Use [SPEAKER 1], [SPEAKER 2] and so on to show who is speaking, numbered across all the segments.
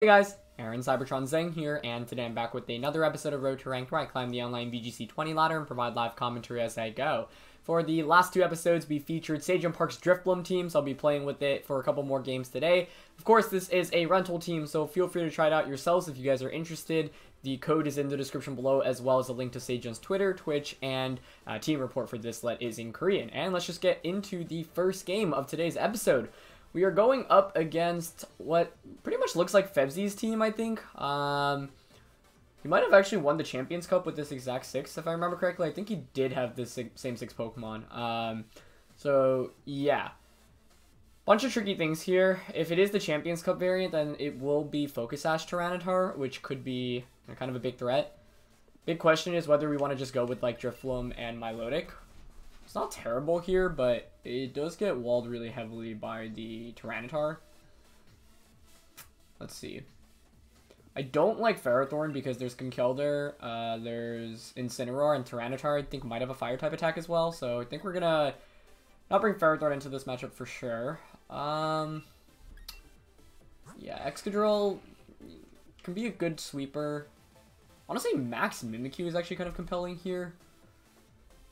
[SPEAKER 1] Hey guys, Aaron Cybertron Zeng here, and today I'm back with another episode of Road to Ranked where I climb the online VGC 20 ladder and provide live commentary as I go. For the last two episodes, we featured Sage Park's Driftbloom team, so I'll be playing with it for a couple more games today. Of course, this is a rental team, so feel free to try it out yourselves if you guys are interested. The code is in the description below, as well as a link to Sage's Twitter, Twitch, and team report for this let is in Korean. And let's just get into the first game of today's episode. We are going up against what pretty much looks like Febzy's team, I think. He might have actually won the Champions Cup with this exact 6, if I remember correctly. I think he did have the same 6 Pokemon. So, yeah. Bunch of tricky things here. If it is the Champions Cup variant, then it will be Focus Sash Tyranitar, which could be kind of a big threat. Big question is whether we want to just go with, like, Drifloom and Milotic. It's not terrible here, but it does get walled really heavily by the Tyranitar. Let's see. I don't like Ferrothorn because there's Conkeldurr, there's Incineroar, and Tyranitar I think might have a Fire-type attack as well, so I think we're gonna not bring Ferrothorn into this matchup for sure. Yeah, Excadrill can be a good sweeper. Honestly, Max Mimikyu is actually kind of compelling here.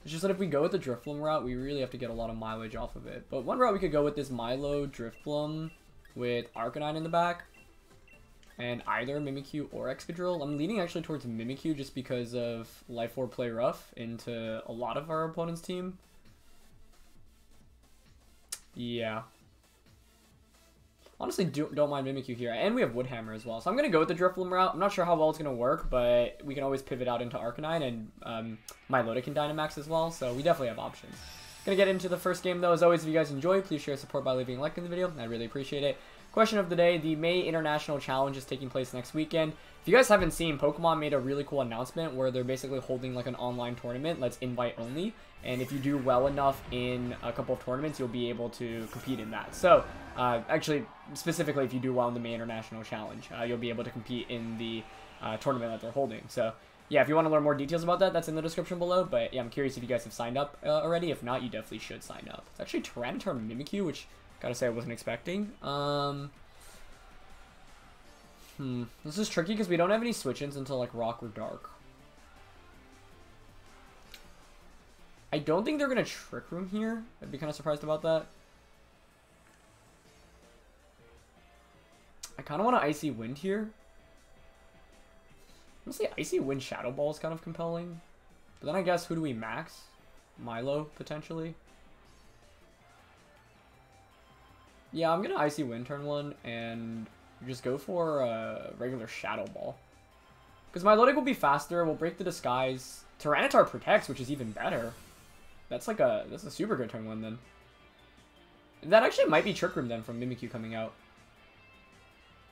[SPEAKER 1] It's just that if we go with the Drifloom route, we really have to get a lot of mileage off of it. But one route we could go with is Milo, Drifloom, with Arcanine in the back. And either Mimikyu or Excadrill. I'm leaning actually towards Mimikyu just because of Life Orb Play Rough into a lot of our opponent's team. Yeah. Honestly, don't mind Mimikyu here. And we have Woodhammer as well. So I'm going to go with the Drifloom route. I'm not sure how well it's going to work, but we can always pivot out into Arcanine, and Milotic and Dynamax as well. So we definitely have options. Going to get into the first game, though. As always, if you guys enjoy, please share support by leaving a like in the video. I really appreciate it. Question of the day, the May International Challenge is taking place next weekend. If you guys haven't seen, Pokemon made a really cool announcement where they're basically holding like an online tournament that's invite only. And if you do well enough in a couple of tournaments, you'll be able to compete in that. So, actually, specifically if you do well in the May International Challenge, you'll be able to compete in the tournament that they're holding. So, yeah, if you want to learn more details about that, that's in the description below. But yeah, I'm curious if you guys have signed up already. If not, you definitely should sign up. It's actually Tyranitar Mimikyu, which gotta say I wasn't expecting. This is tricky because we don't have any switch-ins until like Rock or Dark. I don't think they're gonna Trick Room here. I'd be kind of surprised about that. I kind of want to Icy Wind here. Honestly, Icy Wind Shadow Ball is kind of compelling. But then I guess who do we max? Milo, potentially. Yeah, I'm going to Icy Wind turn 1 and just go for a regular Shadow Ball. Because Milotic will be faster, we'll break the disguise. Tyranitar protects, which is even better. That's a super good turn 1 then. That actually might be Trick Room then from Mimikyu coming out.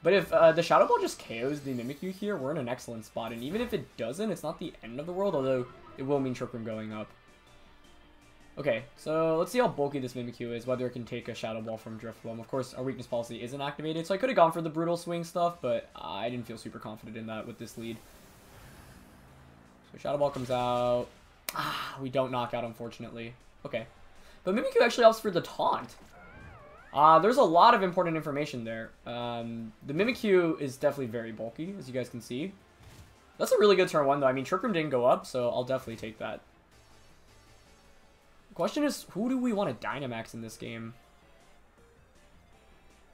[SPEAKER 1] But if the Shadow Ball just KOs the Mimikyu here, we're in an excellent spot. And even if it doesn't, it's not the end of the world, although it will mean Trick Room going up. Okay, so let's see how bulky this Mimikyu is, whether it can take a Shadow Ball from Drifloom. Of course, our weakness policy isn't activated, so I could have gone for the Brutal Swing stuff, but I didn't feel super confident in that with this lead. So Shadow Ball comes out. We don't knock out, unfortunately. Okay. But Mimikyu actually helps for the taunt. There's a lot of important information there. The Mimikyu is definitely very bulky, as you guys can see. That's a really good turn 1, though. I mean, Trick Room didn't go up, so I'll definitely take that. The question is, who do we want to Dynamax in this game?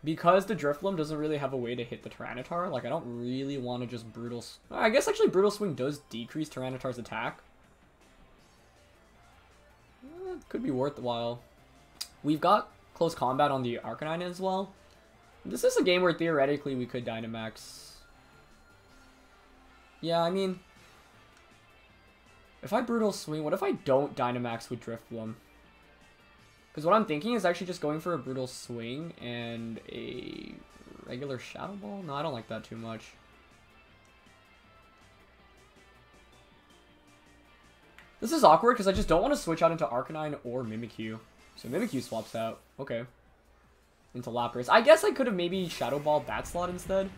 [SPEAKER 1] Because the Drifloom doesn't really have a way to hit the Tyranitar, like, I don't really want to just Brutal... I guess, actually, Brutal Swing does decrease Tyranitar's attack. Could be worthwhile. We've got Close Combat on the Arcanine as well. This is a game where, theoretically, we could Dynamax. Yeah, I mean... If I Brutal Swing, what if I don't Dynamax with Drifloom? Because what I'm thinking is actually just going for a Brutal Swing and a regular Shadow Ball? No, I don't like that too much. This is awkward because I just don't want to switch out into Arcanine or Mimikyu. So Mimikyu swaps out. Okay. Into Lapras. I guess I could have maybe Shadow Ball that slot instead.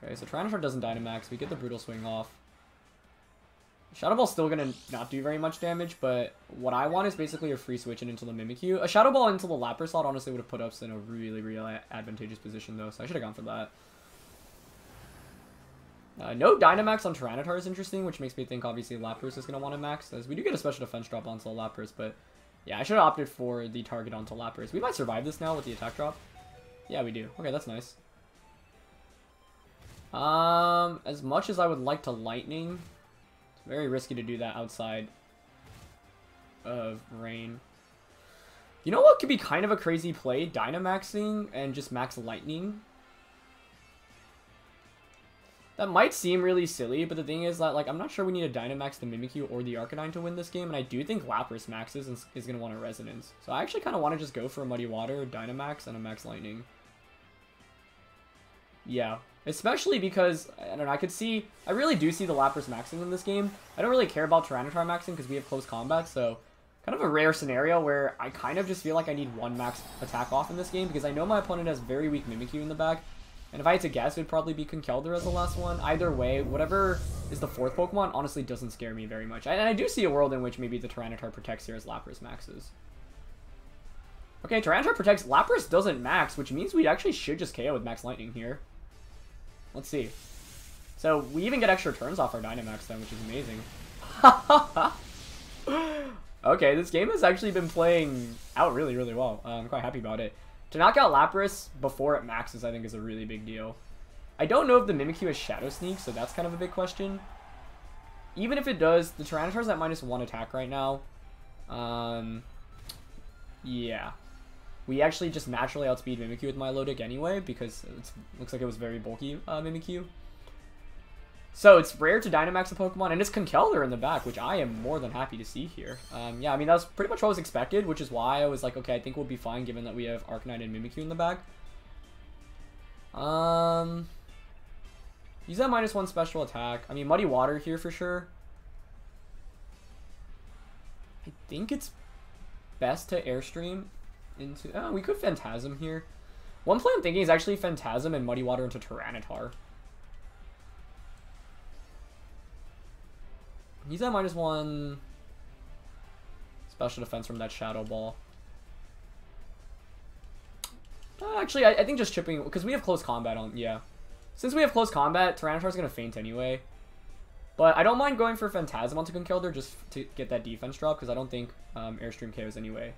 [SPEAKER 1] Okay, so Tyranitar doesn't Dynamax. We get the Brutal Swing off. Shadow Ball's still gonna not do very much damage, but what I want is basically a free switch into the Mimikyu. A Shadow Ball into the Lapras slot honestly would have put us in a really, really advantageous position, though, so I should have gone for that. No Dynamax on Tyranitar is interesting, which makes me think obviously Lapras is going to want to max, as we do get a special defense drop onto Lapras, but yeah, I should have opted for the target onto Lapras. We might survive this now with the attack drop. Yeah, we do. Okay, that's nice. As much as I would like to Lightning, it's very risky to do that outside of Rain. You know what could be kind of a crazy play? Dynamaxing and just max Lightning. That might seem really silly, but the thing is that, like, I'm not sure we need a Dynamax the Mimikyu or the Arcanine to win this game, and I do think Lapras maxes and is going to want a Resonance. So I actually kind of want to just go for a Muddy Water, Dynamax, and a Max Lightning. Yeah, especially because, I don't know, I really do see the Lapras maxing in this game. I don't really care about Tyranitar maxing because we have close combat, so kind of a rare scenario where I kind of just feel like I need one max attack off in this game because I know my opponent has very weak Mimikyu in the back. And if I had to guess, it would probably be Conkeldurr as the last one. Either way, whatever is the fourth Pokemon honestly doesn't scare me very much. And I do see a world in which maybe the Tyranitar protects here as Lapras maxes. Okay, Tyranitar protects. Lapras doesn't max, which means we actually should just KO with Max Lightning here. Let's see. So we even get extra turns off our Dynamax then, which is amazing. Okay, this game has actually been playing out really, really well. I'm quite happy about it. To knock out Lapras before it maxes, I think, is a really big deal. I don't know if the Mimikyu has Shadow Sneak, so that's kind of a big question. Even if it does, the Tyranitar's at -1 attack right now. Yeah. We actually just naturally outspeed Mimikyu with Milotic anyway, because it looks like it was very bulky Mimikyu. So it's rare to Dynamax a Pokemon, and it's Conkeldurr in the back, which I am more than happy to see here. Yeah, I mean, that was pretty much what was expected, which is why I was like, okay, I think we'll be fine given that we have Arcanine and Mimikyu in the back. Use that -1 special attack. I mean, Muddy Water here for sure. I think it's best to Airstream into... Oh, we could Phantasm here. One play I'm thinking is actually Phantasm and Muddy Water into Tyranitar. He's at -1 special defense from that Shadow Ball. Actually, I think just chipping, because we have close combat on, yeah. Since we have close combat, Tyranitar's going to faint anyway. But I don't mind going for Phantasm onto Conkeldurr just to get that defense drop, because I don't think Airstream KOs anyway.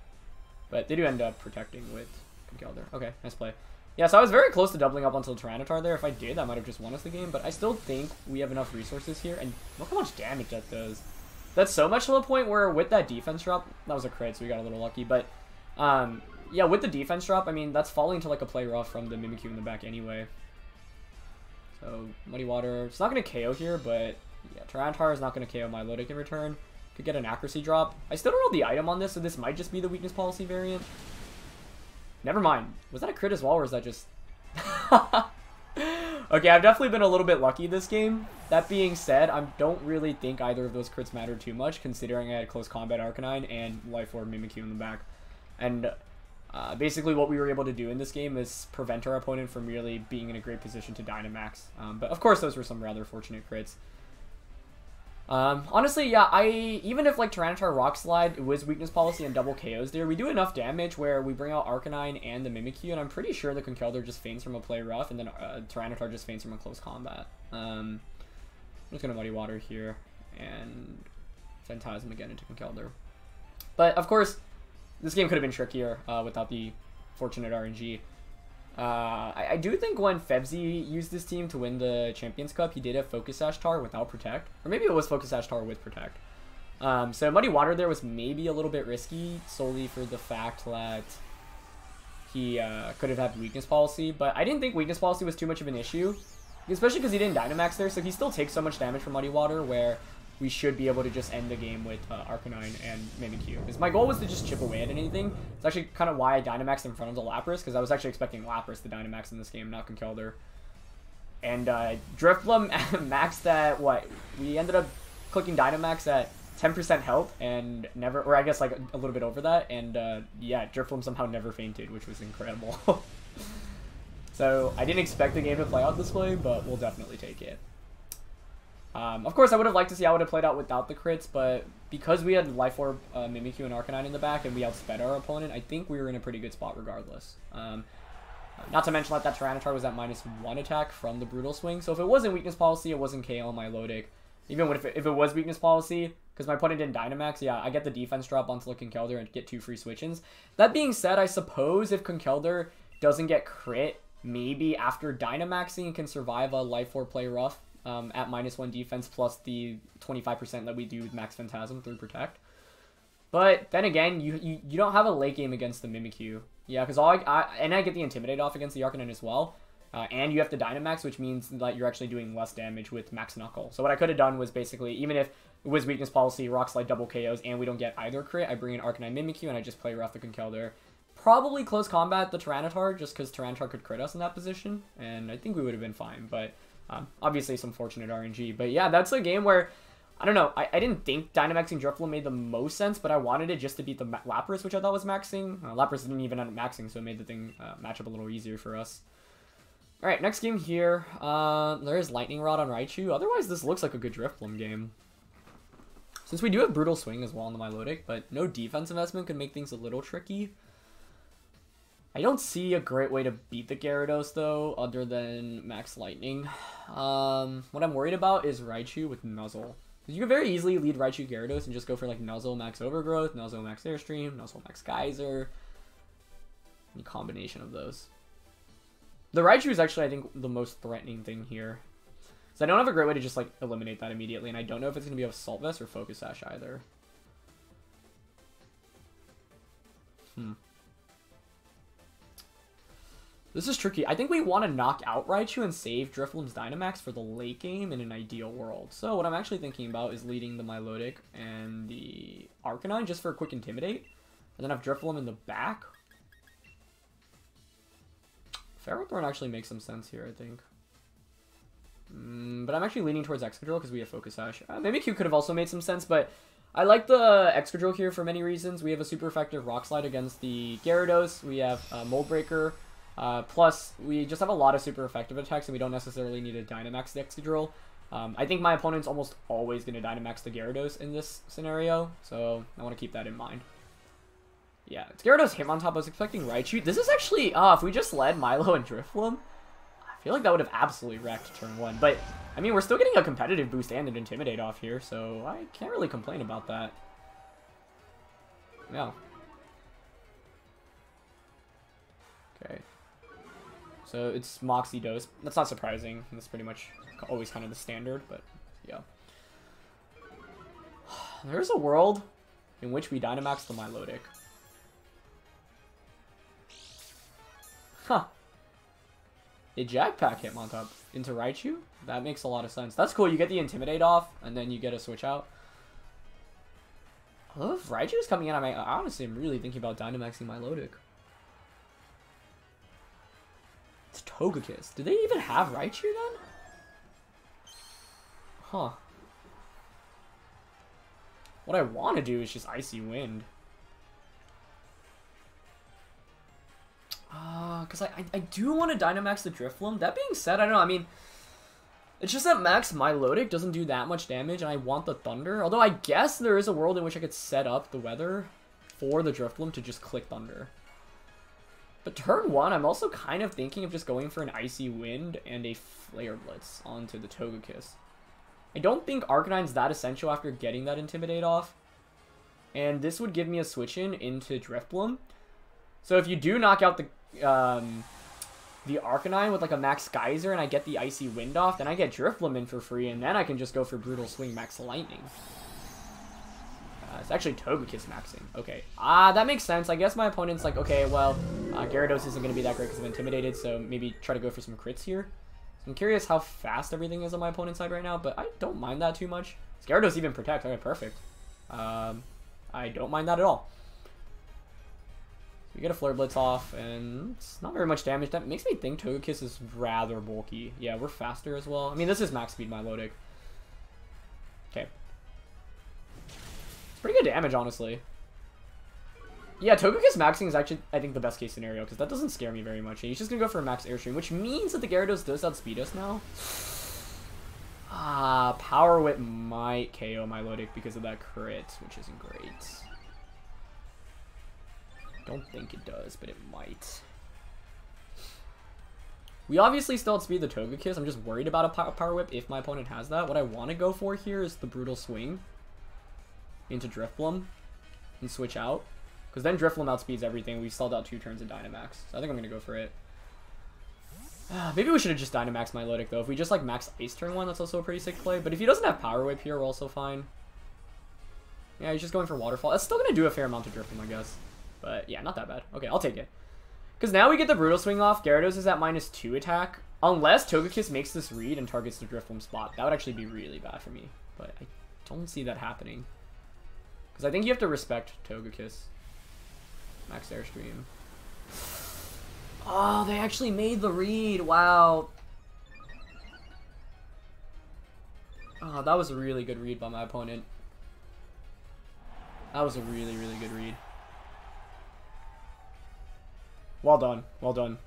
[SPEAKER 1] But they do end up protecting with Conkeldurr. Okay, nice play. Yeah, so I was very close to doubling up onto the Tyranitar there. If I did, that might have just won us the game. But I still think we have enough resources here. And look how much damage that does. That's so much to the point where with that defense drop... That was a crit, so we got a little lucky. But, yeah, with the defense drop, I mean, that's falling to like a play rough from the Mimikyu in the back anyway. So, Muddy Water. It's not going to KO here, but... Yeah, Tyranitar is not going to KO Milotic in return. Could get an accuracy drop. I still don't know the item on this, so this might just be the weakness policy variant. Never mind. Was that a crit as well, or is that just... Okay, I've definitely been a little bit lucky this game. That being said, I don't really think either of those crits mattered too much, considering I had close combat Arcanine and Life Orb Mimikyu in the back. And basically what we were able to do in this game is prevent our opponent from really being in a great position to Dynamax. But of course, those were some rather fortunate crits. Honestly, yeah, even if like Tyranitar Rock Slide was weakness policy and double KOs there, we do enough damage where we bring out Arcanine and the Mimikyu, and I'm pretty sure the Conkeldurr just faints from a play rough, and then Tyranitar just faints from a close combat. I'm just gonna Muddy Water here, and Phantasm again into Conkeldurr. But, of course, this game could have been trickier without the fortunate RNG. I do think when Febzy used this team to win the Champions Cup, he did have Focus Sash Tar without Protect. Or maybe it was Focus Sash Tar with Protect. So Muddy Water there was maybe a little bit risky, solely for the fact that he could have had weakness policy. But I didn't think weakness policy was too much of an issue, especially because he didn't Dynamax there, so he still takes so much damage from Muddy Water, where we should be able to just end the game with Arcanine and Mimikyu. Because my goal was to just chip away at anything. It's actually kind of why I Dynamaxed in front of the Lapras, because I was actually expecting Lapras to Dynamax in this game, not Conkeldurr. And Drifblim maxed at, what? We ended up clicking Dynamax at 10% health, and never, or I guess like a little bit over that, and yeah, Drifblim somehow never fainted, which was incredible. So I didn't expect the game to play out this way, but we'll definitely take it. Of course, I would have liked to see how it would have played out without the crits, but because we had Life Orb, Mimikyu, and Arcanine in the back, and we outsped our opponent, I think we were in a pretty good spot regardless. Not to mention that Tyranitar was at -1 attack from the Brutal Swing. So if it wasn't Weakness Policy, it wasn't KO on my Milotic. Even if it was Weakness Policy, because my opponent didn't Dynamax, yeah, I get the defense drop onto the Conkeldurr and get 2 free switch-ins. That being said, I suppose if Conkeldurr doesn't get crit, maybe after Dynamaxing, it can survive a Life Orb Play Rough at -1 defense plus the 25% that we do with Max Phantasm through Protect. But then again, you don't have a late game against the Mimikyu. Yeah, because I get the Intimidate off against the Arcanine as well. And you have to Dynamax, which means that you're actually doing less damage with Max Knuckle. So what I could have done was basically, even if it was Weakness Policy, Rock Slide double KOs, and we don't get either crit, I bring in Arcanine Mimikyu, and I just play Rough the Conkeldurr. Probably close combat the Tyranitar, just because Tyranitar could crit us in that position, and I think we would have been fine. But obviously some fortunate RNG. But yeah, that's a game where, I don't know, I didn't think Dynamaxing Drifloon made the most sense, but I wanted it just to beat the Lapras, which I thought was maxing. Lapras didn't even end up maxing, so it made the thing match up a little easier for us. Alright, next game here. There is Lightning Rod on Raichu. Otherwise, this looks like a good Drifloon game. Since we do have Brutal Swing as well on the Milotic, but no defense investment could make things a little tricky. I don't see a great way to beat the Gyarados, though, other than Max Lightning. What I'm worried about is Raichu with Nuzzle. You could very easily lead Raichu Gyarados and just go for like Nuzzle Max Overgrowth, Nuzzle Max Airstream, Nuzzle Max Geyser. Any combination of those. The Raichu is actually, I think, the most threatening thing here. So I don't have a great way to just like eliminate that immediately, and I don't know if it's going to be Assault Vest or Focus Sash either. This is tricky. I think we want to knock out Raichu and save Drifloon's Dynamax for the late game in an ideal world. So what I'm actually thinking about is leading the Milotic and the Arcanine just for a quick Intimidate. And then have Drifloon in the back. Ferrothorn actually makes some sense here, I think. But I'm actually leaning towards Excadrill because we have Focus Sash. Mimikyu could have also made some sense, but I like the Excadrill here for many reasons. We have a super effective Rock Slide against the Gyarados. We have Mold Breaker. Plus, we just have a lot of super effective attacks, and we don't necessarily need to Dynamax the Excadrill. I think my opponent's almost always going to Dynamax the Gyarados in this scenario, so I want to keep that in mind. Yeah, it's Gyarados Hitmontop. I was expecting Raichu. This is actually, if we just led Milo and Drifloon, I feel like that would have absolutely wrecked turn 1. But, I mean, we're still getting a competitive boost and an Intimidate off here, so I can't really complain about that. Yeah. Okay. So it's Moxie Dose. That's not surprising. That's pretty much always kind of the standard, but yeah. There's a world in which we Dynamax the Milotic. Huh. A Jackpack Hitmontop into Raichu? That makes a lot of sense. That's cool. You get the Intimidate off, and then you get a switch out. I love if Raichu's coming in. I honestly am really thinking about Dynamaxing Milotic. It's Togekiss. Do they even have Raichu then? Huh. What I want to do is just Icy Wind. Because I do want to Dynamax the Drifloon. That being said, I don't know. I mean, it's just that Max Milotic doesn't do that much damage, and I want the Thunder. Although I guess there is a world in which I could set up the weather for the Drifloon to just click Thunder. But turn 1, I'm also kind of thinking of just going for an Icy Wind and a Flare Blitz onto the Togekiss. I don't think Arcanine's that essential after getting that Intimidate off. And this would give me a switch-in into Drifloon. So if you do knock out the Arcanine with like a Max Geyser and I get the Icy Wind off, then I get Drifloon in for free, and then I can just go for Brutal Swing Max Lightning. It's actually Togekiss maxing. Okay. That makes sense. I guess my opponent's like, okay, well, Gyarados isn't going to be that great because I'm Intimidated, so maybe try to go for some crits here. So I'm curious how fast everything is on my opponent's side right now, but I don't mind that too much. Does Gyarados even protect? Okay, perfect. I don't mind that at all. We get a Flare Blitz off, and it's not very much damage. That makes me think Togekiss is rather bulky. Yeah, we're faster as well. I mean, this is max speed Milotic. Okay. It's pretty good damage, honestly. Yeah, Togekiss maxing is actually, I think, the best case scenario, because that doesn't scare me very much. He's just going to go for a max Airstream, which means that the Gyarados does outspeed us now. Power Whip might KO Milotic because of that crit, which isn't great. Don't think it does, but it might. We obviously still outspeed the Togekiss. I'm just worried about a Power Whip if my opponent has that. What I want to go for here is the Brutal Swing into Drifblim and switch out. Because then Drifblim outspeeds everything. We've stalled out 2 turns of Dynamax. So I think I'm going to go for it. Maybe we should have just Dynamaxed Milotic, though. If we just, like, max Ice turn 1, that's also a pretty sick play. But if he doesn't have Power Whip here, we're also fine. Yeah, he's just going for Waterfall. That's still going to do a fair amount of Drifblim, I guess. But, yeah, not that bad. Okay, I'll take it. Because now we get the Brutal Swing off. Gyarados is at -2 attack. Unless Togekiss makes this read and targets the Drifblim spot. That would actually be really bad for me. But I don't see that happening. Because I think you have to respect Togekiss. Max Airstream. Oh, they actually made the read. Wow. Oh, that was a really good read by my opponent. That was a really, really good read. Well done. Well done.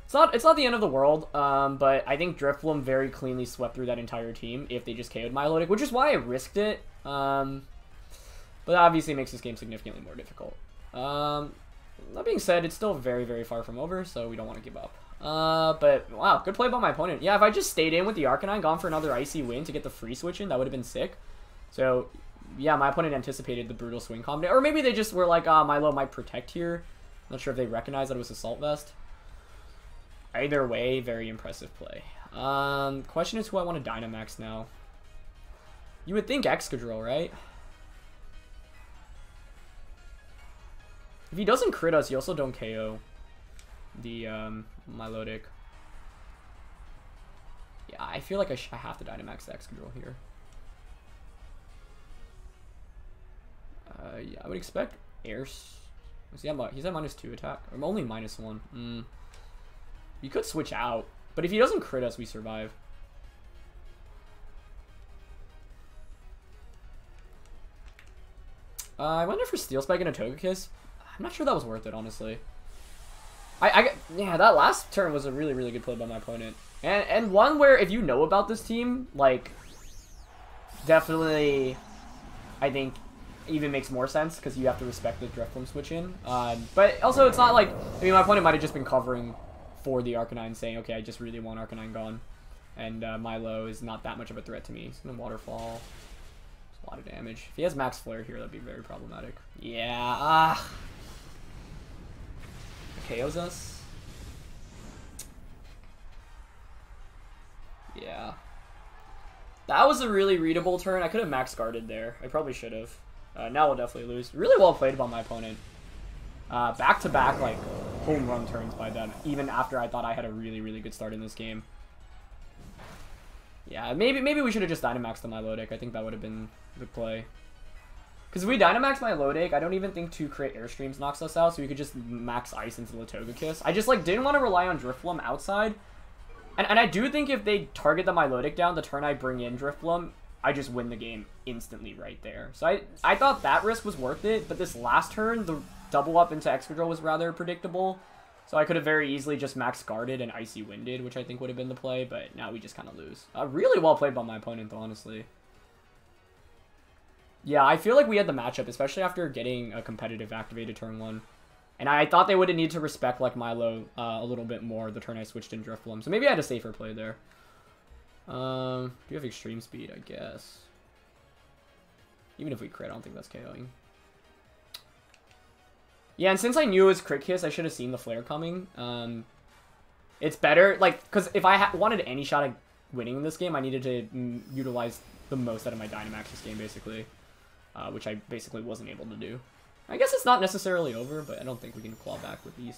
[SPEAKER 1] It's not the end of the world, but I think Drifblim very cleanly swept through that entire team if they just KO'd Milotic, which is why I risked it. But that obviously makes this game significantly more difficult. That being said, it's still very, very far from over, so we don't want to give up. But, wow, good play by my opponent. Yeah, if I just stayed in with the Arcanine, gone for another Icy Wind to get the free switch in, that would have been sick. So, yeah, my opponent anticipated the Brutal Swing combination. Or maybe they just were like, Milo might protect here. Not sure if they recognized that it was Assault Vest. Either way, very impressive play. Question is who I want to Dynamax now. You would think Excadrill, right? If he doesn't crit us, you also don't KO the Milotic. Yeah, I feel like I have to Dynamax the Excadrill here. Yeah, I would expect Airs. He's at -2 attack. Or only -1. You could switch out. But if he doesn't crit us, we survive. I went in for Steel Spike and a Togekiss. I'm not sure that was worth it, honestly. Yeah, that last turn was a really, really good play by my opponent. And one where, if you know about this team, like, definitely, I think, even makes more sense, because you have to respect the Drifblim switch in. But also, it's not like, I mean, my opponent might have just been covering for the Arcanine, saying, okay, I just really want Arcanine gone. And Milo is not that much of a threat to me. He's going to Waterfall. It's a lot of damage. If he has Max Flare here, that'd be very problematic. Yeah, KOs us. Yeah. That was a really readable turn. I could have max guarded there. I probably should have. Now we'll definitely lose. Really well played by my opponent. Back-to-back, like, home run turns by them, even after I thought I had a really, really good start in this game. Yeah, maybe we should have just Dynamaxed the Milotic. I think that would have been the play. Because if we Dynamax Milotic, I don't even think 2 crit Airstreams knocks us out, so we could just max Ice into the Togekiss. I just, like, didn't want to rely on Drifblim outside. And I do think if they target the Milotic down the turn I bring in Drifblim, I just win the game instantly right there. So I thought that risk was worth it, but this last turn, the double up into Excadrill was rather predictable. So I could have very easily just max guarded and Icy Winded, which I think would have been the play, but now we just kind of lose. Really well played by my opponent, though, honestly. Yeah, I feel like we had the matchup, especially after getting a competitive activated turn 1. And I thought they would have needed to respect, like, Milo a little bit more the turn I switched in Drifblim. So maybe I had a safer play there. Do you have Extreme Speed, I guess? Even if we crit, I don't think that's KOing. Yeah, and since I knew it was Crit Kiss, I should have seen the Flare coming. It's better, like, because if I wanted any shot at winning this game, I needed to utilize the most out of my Dynamax this game, basically. Which I basically wasn't able to do. I guess it's not necessarily over, but I don't think we can claw back with these.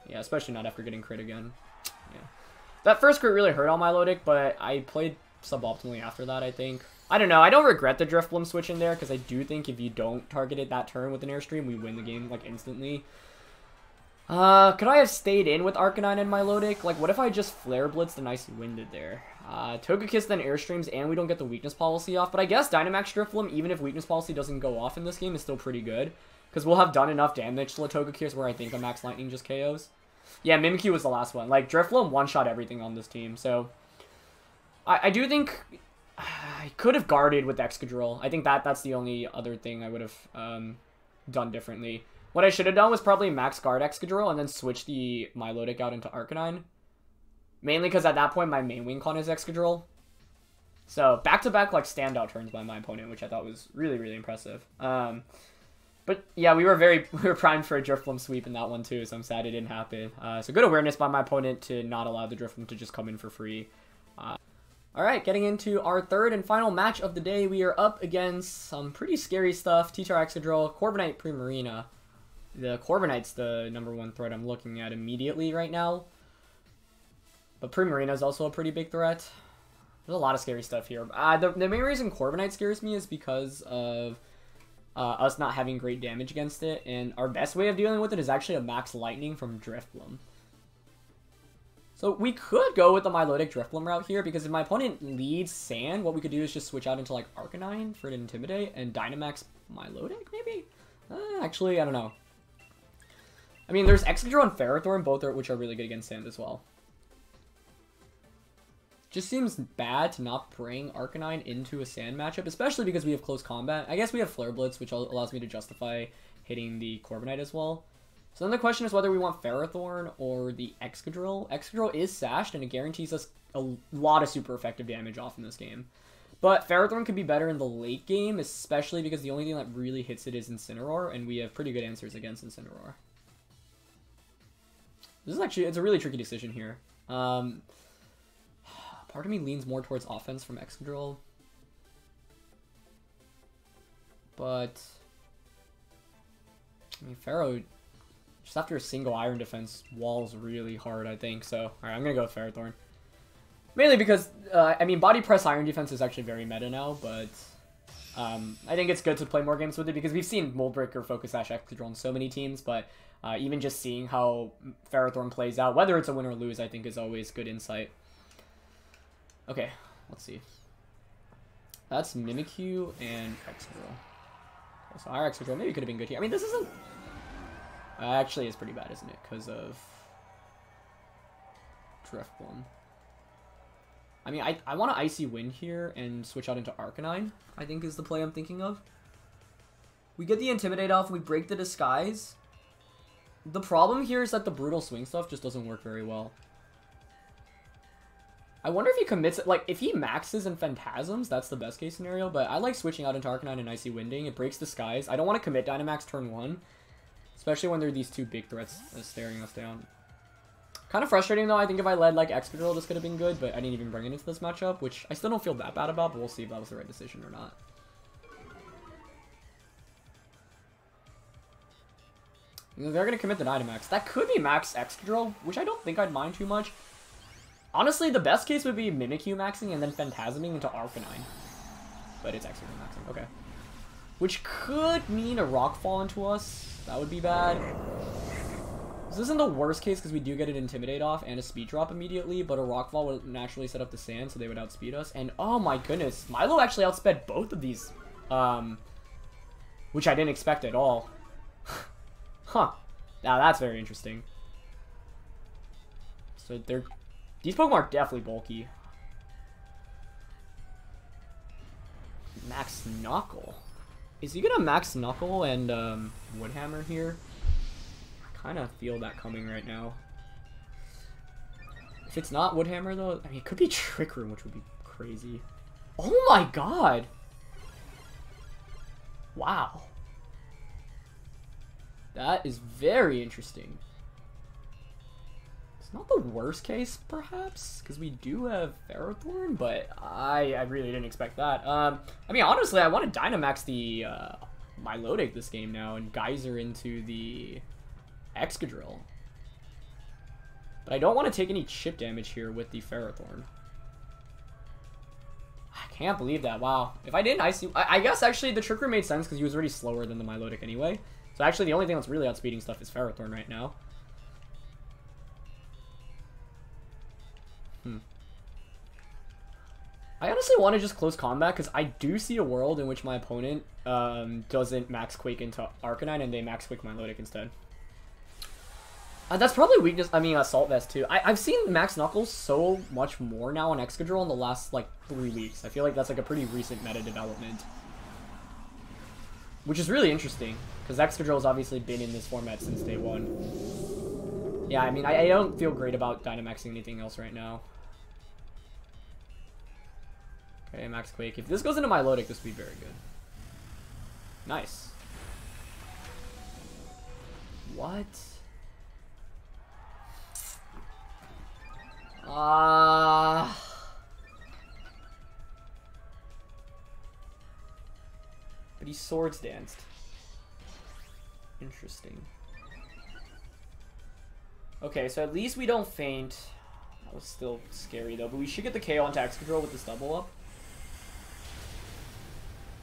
[SPEAKER 1] Yeah, especially not after getting crit again. Yeah. That first crit really hurt on Milotic, but I played suboptimally after that, I think. I don't know. I don't regret the Drifblim switch in there, because I do think if you don't target it that turn with an Airstream, we win the game, like, instantly. Could I have stayed in with Arcanine and Milotic? Like, what if I just Flare Blitzed and Icy Winded there? Togekiss then Airstreams, and we don't get the Weakness Policy off. But I guess Dynamax Drifblim, even if Weakness Policy doesn't go off in this game, is still pretty good. Because we'll have done enough damage to the Togekiss where I think a Max Lightning just KOs. Yeah, Mimikyu was the last one. Like, Drifblim one-shot everything on this team, so... I do think... I could have guarded with Excadrill. I think that's the only other thing I would have done differently. What I should have done was probably max guard Excadrill and then switch the Milotic out into Arcanine. Mainly because at that point, my main win con is Excadrill. So, back-to-back, like, standout turns by my opponent, which I thought was really, really impressive. But, yeah, we were primed for a Drifloon sweep in that one, too, so I'm sad it didn't happen. So, good awareness by my opponent to not allow the Drifloon to just come in for free. Alright, getting into our third and final match of the day, we are up against some pretty scary stuff. T-Tar Excadrill, Corviknight Primarina. The Corviknight's the #1 threat I'm looking at immediately right now. But Primarina is also a pretty big threat. There's a lot of scary stuff here. The main reason Corviknight scares me is because of us not having great damage against it. And our best way of dealing with it is actually a Max Lightning from Drifloon. So we could go with the Milotic Drifloon route here, because if my opponent leads Sand, what we could do is just switch out into like Arcanine for an Intimidate and Dynamax Milotic, maybe? Actually, I don't know. I mean, there's Excadrill and Ferrothorn, both which are really good against Sand as well. Just seems bad to not bring Arcanine into a Sand matchup, especially because we have close combat. I guess we have Flare Blitz, which allows me to justify hitting the Corviknight as well. So then the question is whether we want Ferrothorn or the Excadrill. Excadrill is sashed, and it guarantees us a lot of super effective damage off in this game. But Ferrothorn could be better in the late game, especially because the only thing that really hits it is Incineroar, and we have pretty good answers against Incineroar. This is actually, it's a really tricky decision here. Part of me leans more towards offense from Excadrill. But I mean, Ferro, just after a single Iron Defense, walls really hard, I think. So, alright, I'm going to go with Ferrothorn. Mainly because, I mean, Body Press Iron Defense is actually very meta now, but I think it's good to play more games with it, because we've seen Mold Breaker Focus Sash Excadrill in so many teams, but even just seeing how Ferrothorn plays out, whether it's a win or lose, I think is always good insight. Okay, let's see. That's Mimikyu and Excadrill. Okay, so our Excadrill maybe could have been good here. I mean, this isn't... actually, it's pretty bad, isn't it? Because of Drifloon. I mean, I want to Icy Wind here and switch out into Arcanine, I think is the play I'm thinking of. We get the Intimidate off, we break the Disguise. The problem here is that the Brutal Swing stuff just doesn't work very well. I wonder if he commits it, like, if he maxes and Phantasms, that's the best case scenario, but I like switching out into Arcanine and Icy Winding. It breaks Disguise. I don't want to commit Dynamax turn 1, especially when there are these two big threats staring us down. Kind of frustrating, though. I think if I led, like, Excadrill, this could have been good, but I didn't even bring it into this matchup, which I still don't feel that bad about, but we'll see if that was the right decision or not. They're going to commit the Dynamax. That could be Max Excadrill, which I don't think I'd mind too much. Honestly, the best case would be Mimikyu maxing and then Phantasming into Arcanine. But it's Excadrill maxing. Okay. Which could mean a Rock Fall into us. That would be bad. This isn't the worst case because we do get an Intimidate off and a Speed Drop immediately, but a Rock Fall would naturally set up the Sand, so they would outspeed us. And oh my goodness, Milo actually outsped both of these, which I didn't expect at all. Huh. Now that's very interesting. So these Pokemon are definitely bulky. Max Knuckle. Is he gonna Max Knuckle and Woodhammer here? I kind of feel that coming right now. If it's not Woodhammer though, I mean, it could be Trick Room, which would be crazy. Oh my god! Wow. That is very interesting. It's not the worst case, perhaps, because we do have Ferrothorn, but I really didn't expect that. I mean, honestly, I want to Dynamax the Milotic this game now and Geyser into the Excadrill. But I don't want to take any chip damage here with the Ferrothorn. I can't believe that. Wow. If I didn't I guess actually the Trick Room made sense because he was already slower than the Milotic anyway. So actually the only thing that's really outspeeding stuff is Ferrothorn right now. I honestly want to just close combat because I do see a world in which my opponent doesn't Max Quake into Arcanine and they Max Quake Milotic instead. That's probably weakness. I mean, Assault Vest too. I've seen Max Knuckles so much more now on Excadrill in the last like 3 weeks. I feel like that's like a pretty recent meta development, which is really interesting because Excadrill has obviously been in this format since day 1. Yeah, I mean, I don't feel great about Dynamaxing anything else right now. Okay, Max Quake. If this goes into Milotic, this would be very good. Nice. What? But he Swords Danced. Interesting. Okay, so at least we don't faint. That was still scary though, but we should get the KO onto Excadrill with this double up.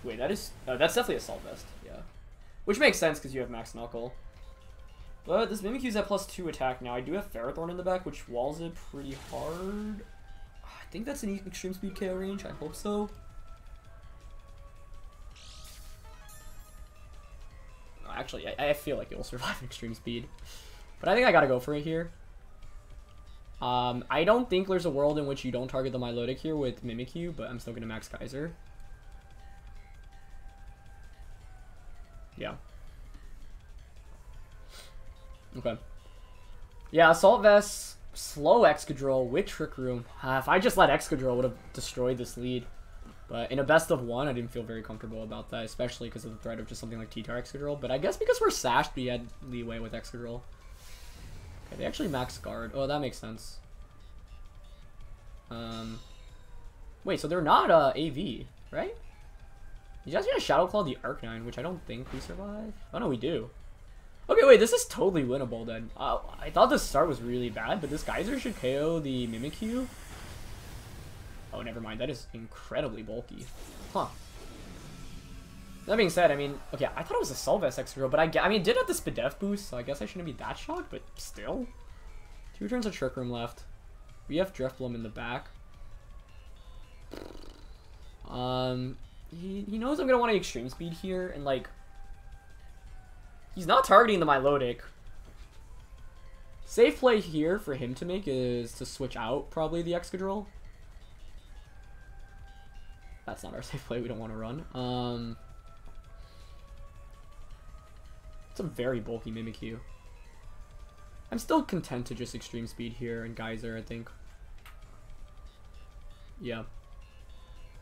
[SPEAKER 1] Wait, that is... that's definitely Assault Vest, yeah. Which makes sense because you have Max Knuckle. But this Mimikyu's at +2 attack now. I do have Ferrothorn in the back, which walls it pretty hard. I think that's an extreme speed KO range. I hope so. Actually, I feel like it will survive extreme speed. But I think I gotta go for it here. I don't think there's a world in which you don't target the Milotic here with Mimikyu, but I'm still gonna max Geyser. Yeah. Okay. Yeah, Assault Vest, slow Excadrill with Trick Room. If I just let Excadrill, would have destroyed this lead. But in a best of one, I didn't feel very comfortable about that, especially because of the threat of just something like T-Tar Excadrill. But I guess because we're sashed, we had leeway with Excadrill. Okay, they actually max guard. Oh, that makes sense. Wait, so they're not AV, right? He's just gonna Shadow Claw the Arcanine, which I don't think we survive. Oh no, we do. Okay, wait, this is totally winnable then. I thought the start was really bad, but this Geyser should KO the Mimikyu. Oh, never mind. That is incredibly bulky. Huh. That being said, I mean, okay, I thought it was a Assault Vest Excadrill, but I mean, it did have the Spadef boost, so I guess I shouldn't be that shocked, but still. 2 turns of Trick Room left. We have Drifblim in the back. He knows I'm gonna want to Extreme Speed here, and like, he's not targeting the Milotic. Safe play here for him to make is to switch out probably the Excadrill. That's not our safe play. We don't want to run. It's a very bulky Mimikyu. I'm still content to just Extreme Speed here and Geyser, I think. Yeah.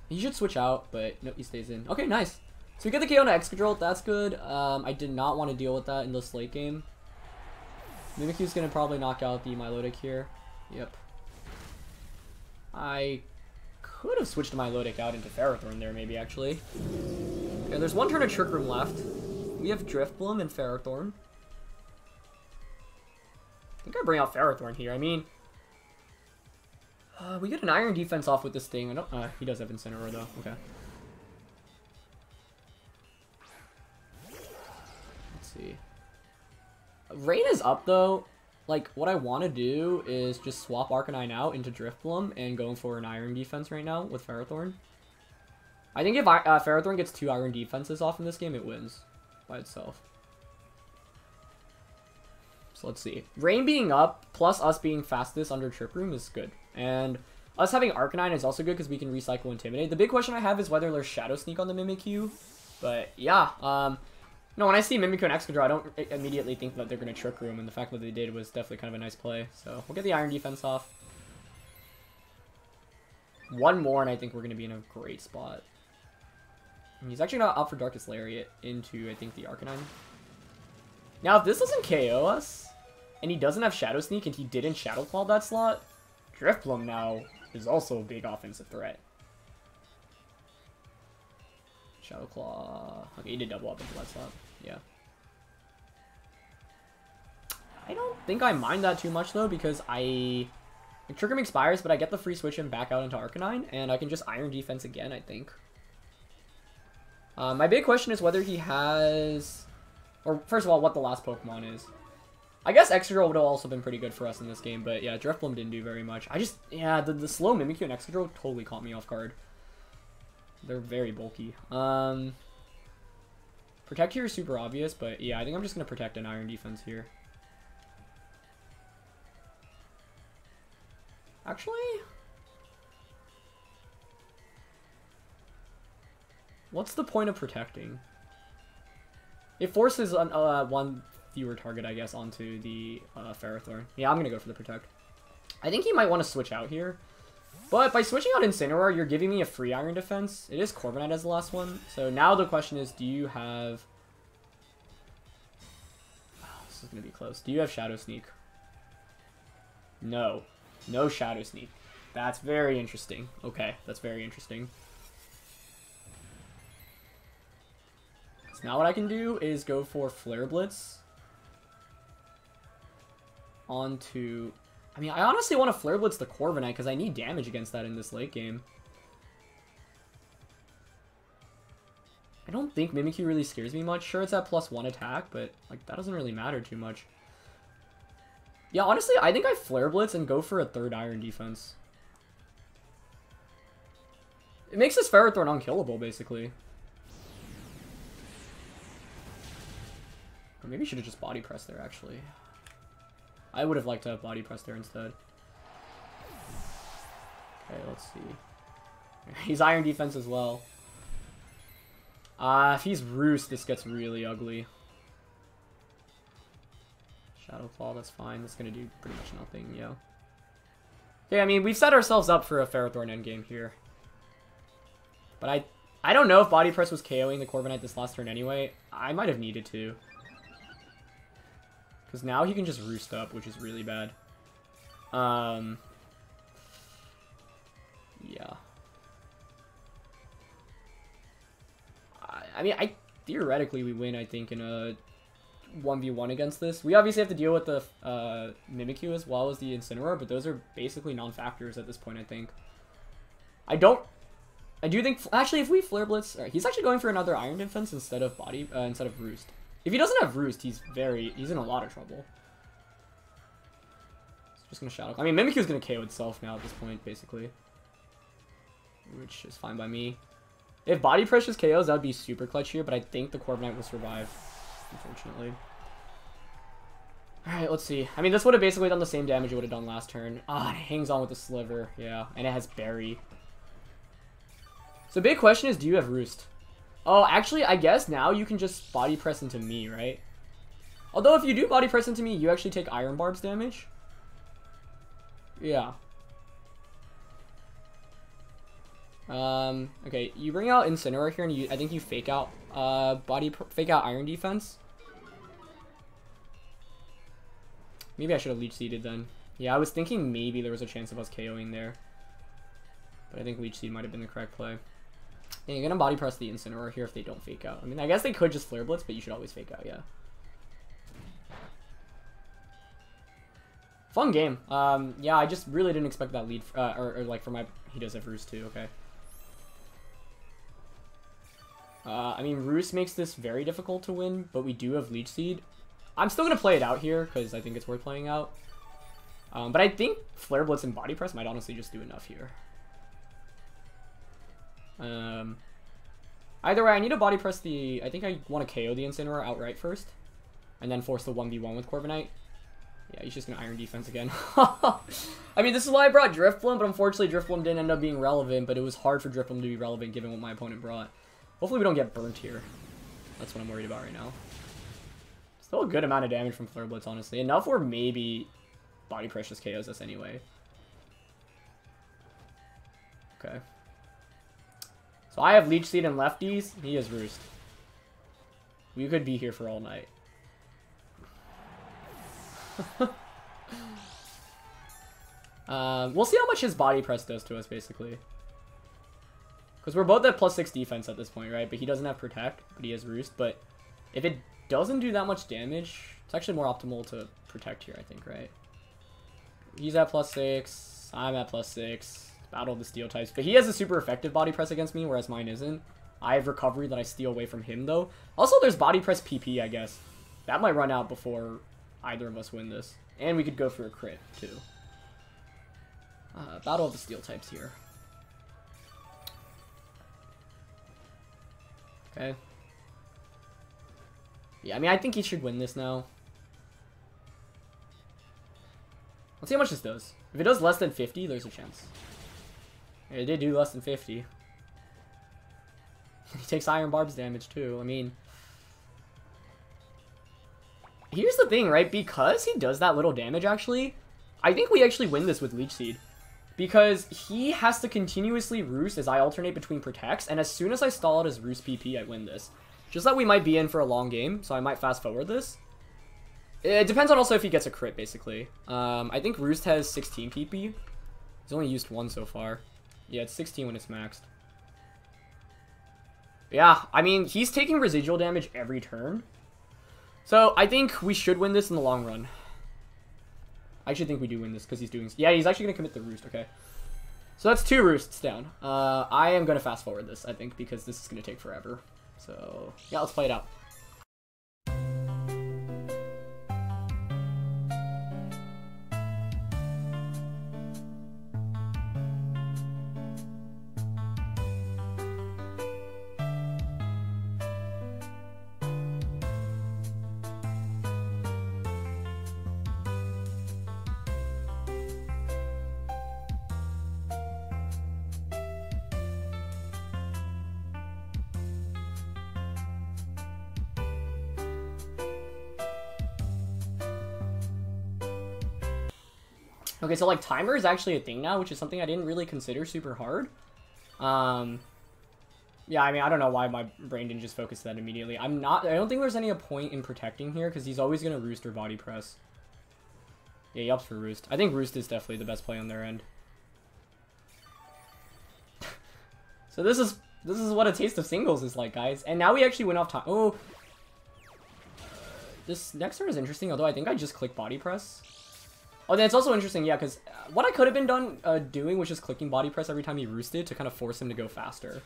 [SPEAKER 1] He should switch out, but no, he stays in. Okay, nice. So we get the KO on Excadrill. That's good. I did not want to deal with that in this late game. Mimikyu's going to probably knock out the Milotic here. Yep. I could have switched Milotic out into Ferrothorn there, maybe, actually. Okay, there's 1 turn of Trick Room left. We have Drifblim and Ferrothorn. I think I bring out Ferrothorn here. I mean, we get an Iron Defense off with this thing. I don't. He does have Incineroar though. Okay. Let's see. Rain is up though. Like, what I want to do is just swap Arcanine out into Drifblim and go for an Iron Defense right now with Ferrothorn. I think if Ferrothorn gets 2 Iron Defenses off in this game, it wins by itself. So let's see. Rain being up, plus us being fastest under Trick Room is good. And us having Arcanine is also good because we can recycle Intimidate. The big question I have is whether there's Shadow Sneak on the Mimikyu. But yeah, no, when I see Mimikyu and Excadrill, I don't immediately think that they're going to Trick Room, and the fact that they did was definitely kind of a nice play. So we'll get the Iron Defense off. 1 more, and I think we're going to be in a great spot. And he's actually not up for Darkest Lariat into, I think, the Arcanine. Now, if this doesn't KO us, and he doesn't have Shadow Sneak, and he didn't Shadow Claw that slot, Drifblim now is also a big offensive threat. Shadow Claw. Okay, he did double up into that slot. Yeah. I don't think I mind that too much, though, because Trick Room expires, but I get the free switch him back out into Arcanine, and I can just Iron Defense again, I think. My big question is whether he has... Or, first of all, what the last Pokemon is. I guess Excadrill would have also been pretty good for us in this game, but yeah, Drifblim didn't do very much. Yeah, the slow Mimikyu and Excadrill totally caught me off guard. They're very bulky. Protect here is super obvious, but yeah, I think I'm just going to protect an Iron Defense here. Actually... What's the point of protecting? It forces one fewer target, I guess, onto the Ferrothorn. Yeah, I'm going to go for the Protect. I think he might want to switch out here. But by switching out Incineroar, you're giving me a free Iron Defense. It is Corviknight as the last one. So now the question is, do you have... Oh, this is going to be close. Do you have Shadow Sneak? No. No Shadow Sneak. That's very interesting. Okay, that's very interesting. So now what I can do is go for Flare Blitz onto... I mean, I honestly want to Flare Blitz the Corviknight because I need damage against that in this late game. I don't think Mimikyu really scares me much. Sure, it's at +1 attack, but like that doesn't really matter too much. Yeah, honestly, I think I Flare Blitz and go for a 3rd Iron Defense. It makes this Ferrothorn unkillable, basically. Or maybe you should have just Body Pressed there, actually. I would have liked to have Body Pressed there instead. Okay, let's see. He's Iron Defense as well. If he's Roost, this gets really ugly. Shadow Claw, that's fine. That's going to do pretty much nothing, yeah. Okay, I mean, we've set ourselves up for a Ferrothorn endgame here. But I don't know if Body Press was KOing the Corviknight this last turn anyway. I might have needed to. Because now he can just Roost up, which is really bad. Yeah. I mean, theoretically we win, I think, in a 1v1 against this. We obviously have to deal with the Mimikyu as well as the Incineroar, but those are basically non-factors at this point, I think. I do think, actually, if we Flare Blitz, he's actually going for another Iron Defense instead of Roost. If he doesn't have Roost, he's in a lot of trouble. Just gonna Shadow. I mean, Mimikyu's gonna KO itself now at this point, basically, which is fine by me. If Body Press just KOs, that would be super clutch here, but I think the Corviknight will survive, unfortunately. Alright, let's see. I mean, this would have basically done the same damage it would have done last turn. Ah, it hangs on with the Sliver, yeah, and it has Berry. So big question is, do you have Roost? Oh, actually, I guess now you can just Body Press into me, right? Although if you do Body Press into me, you actually take Iron Barb's damage. Yeah. Okay, you bring out Incineroar here, and I think you fake out fake out Iron Defense. Maybe I should have Leech Seeded then. Yeah, I was thinking maybe there was a chance of us KOing there, but I think Leech Seed might have been the correct play. Yeah, you're gonna Body Press the Incineroar here if they don't fake out. I mean, I guess they could just Flare Blitz, but you should always fake out, yeah. Fun game. Yeah, I just really didn't expect that lead, or like for my... He does have Roost too, okay. I mean, Roost makes this very difficult to win, but we do have Leech Seed. I'm still gonna play it out here, because I think it's worth playing out. But I think Flare Blitz and Body Press might honestly just do enough here. Either way, I need to Body Press the... I think I want to KO the Incineroar outright first, and then force the 1v1 with Corviknight. Yeah, he's just gonna Iron Defense again. I mean, this is why I brought Drifblim, but unfortunately Drifblim didn't end up being relevant, but it was hard for Drifblim to be relevant given what my opponent brought. Hopefully we don't get burnt here. That's what I'm worried about right now. Still a good amount of damage from Flare Blitz, honestly. Enough where maybe Body Press just KOs us anyway. Okay. So I have Leech Seed and lefties. He has Roost. We could be here for all night. We'll see how much his Body Press does to us, basically. Because we're both at +6 defense at this point, right? But he doesn't have Protect, but he has Roost. But if it doesn't do that much damage, it's actually more optimal to Protect here, I think, right? He's at +6. I'm at +6. Battle of the Steel types. But he has a super effective Body Press against me, whereas mine isn't. I have Recovery that I steal away from him, though. Also, there's Body Press PP, I guess. That might run out before either of us win this. And we could go for a crit, too. Battle of the Steel types here. Okay. Yeah, I mean, I think he should win this now. Let's see how much this does. If it does less than 50, there's a chance. It did do less than 50. He takes Iron Barb's damage, too. I mean... here's the thing, right? Because he does that little damage, actually, I think we actually win this with Leech Seed. Because he has to continuously roost as I alternate between protects, and as soon as I stall out his roost PP, I win this. Just that we might be in for a long game, so I might fast forward this. It depends on also if he gets a crit, basically. I think roost has 16 PP. He's only used 1 so far. Yeah, it's 16 when it's maxed. Yeah, I mean, he's taking residual damage every turn. So I think we should win this in the long run. I actually think we do win this because he's doing... Yeah, he's actually going to commit the roost, okay. So that's 2 roosts down. I am going to fast forward this, I think, because this is going to take forever. So, yeah, let's play it out. Okay, so, like, timer is actually a thing now, which is something I didn't really consider super hard. Yeah, I mean, I don't know why my brain didn't just focus that immediately. I don't think there's any point in protecting here, because he's always going to roost or body press. Yeah, he opts for roost. I think roost is definitely the best play on their end. So this is what a taste of singles is like, guys. And now we actually went off time. Oh, this next turn is interesting, although I think I just click body press. Oh, then it's also interesting, yeah, because what I could have been doing was just clicking body press every time he roosted to kind of force him to go faster.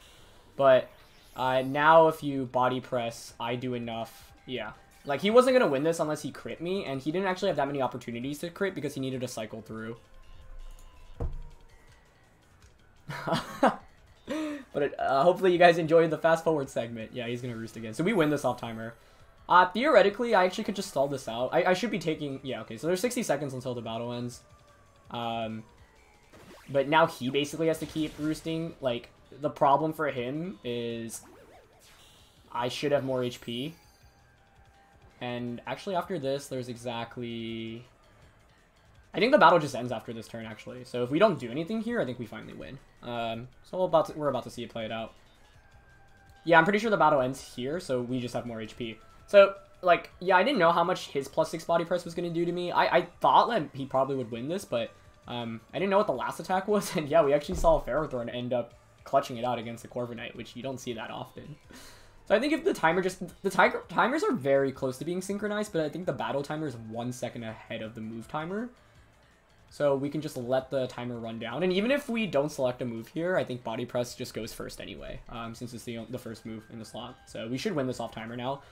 [SPEAKER 1] But now if you body press, I do enough. Yeah. Like, he wasn't going to win this unless he crit me, and he didn't actually have that many opportunities to crit because he needed to cycle through. But hopefully you guys enjoyed the fast forward segment. Yeah, he's going to roost again. So we win this off timer. Theoretically, I actually could just stall this out. I should be taking... Yeah, okay, so there's 60 seconds until the battle ends. But now he basically has to keep roosting. Like, the problem for him is I should have more HP. And actually, after this, there's exactly... I think the battle just ends after this turn, actually. So if we don't do anything here, I think we finally win. So we're about to see it play it out. Yeah, I'm pretty sure the battle ends here, so we just have more HP. So, like, yeah, I didn't know how much his +6 body press was going to do to me. I thought that he probably would win this, but I didn't know what the last attack was. And yeah, we actually saw Ferrothorn end up clutching it out against the Corviknight, which you don't see that often. So I think if the timer just... The timers are very close to being synchronized, but I think the battle timer is 1 second ahead of the move timer. So we can just let the timer run down. And even if we don't select a move here, I think body press just goes first anyway, since it's the first move in the slot. So we should win this off timer now.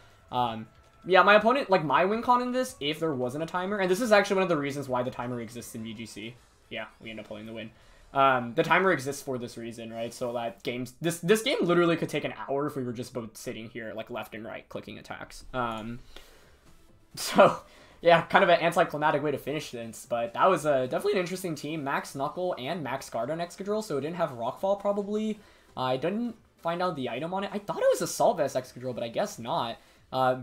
[SPEAKER 1] Yeah, my opponent, like, my win con in this, if there wasn't a timer, and this is actually one of the reasons why the timer exists in VGC. Yeah, we end up pulling the win. The timer exists for this reason, right? So that this game literally could take an hour if we were just both sitting here, like, left and right, clicking attacks. So, yeah, kind of an anticlimactic way to finish this, but that was definitely an interesting team. Max Knuckle and Max Guard on Excadrill, so it didn't have Rockfall, probably. I didn't find out the item on it. I thought it was Assault Vest Excadrill, but I guess not.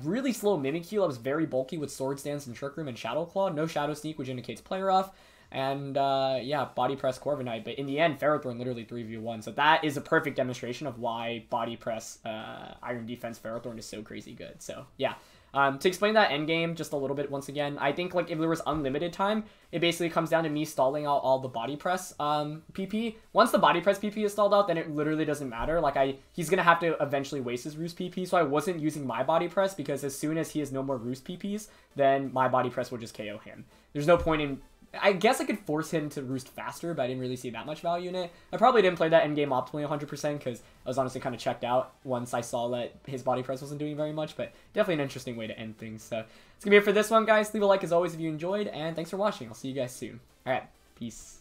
[SPEAKER 1] Really slow Mimikyu. I was very bulky with Swords Dance and Trick Room and Shadow Claw. No Shadow Sneak, which indicates player off. And, yeah, Body Press Corviknight. But in the end, Ferrothorn literally 3v1. So that is a perfect demonstration of why Body Press Iron Defense Ferrothorn is so crazy good. So, yeah. To explain that endgame just a little bit once again, I think, like, if there was unlimited time, it basically comes down to me stalling out all the body press PP. Once the body press PP is stalled out, then it literally doesn't matter. Like, he's going to have to eventually waste his roost PP, so I wasn't using my body press because as soon as he has no more roost PPs, then my body press will just KO him. There's no point in... I guess I could force him to roost faster, but I didn't really see that much value in it. I probably didn't play that endgame optimally 100% because I was honestly kind of checked out once I saw that his body press wasn't doing very much, but definitely an interesting way to end things. So it's going to be it for this one, guys. Leave a like as always if you enjoyed, and thanks for watching. I'll see you guys soon. All right, peace.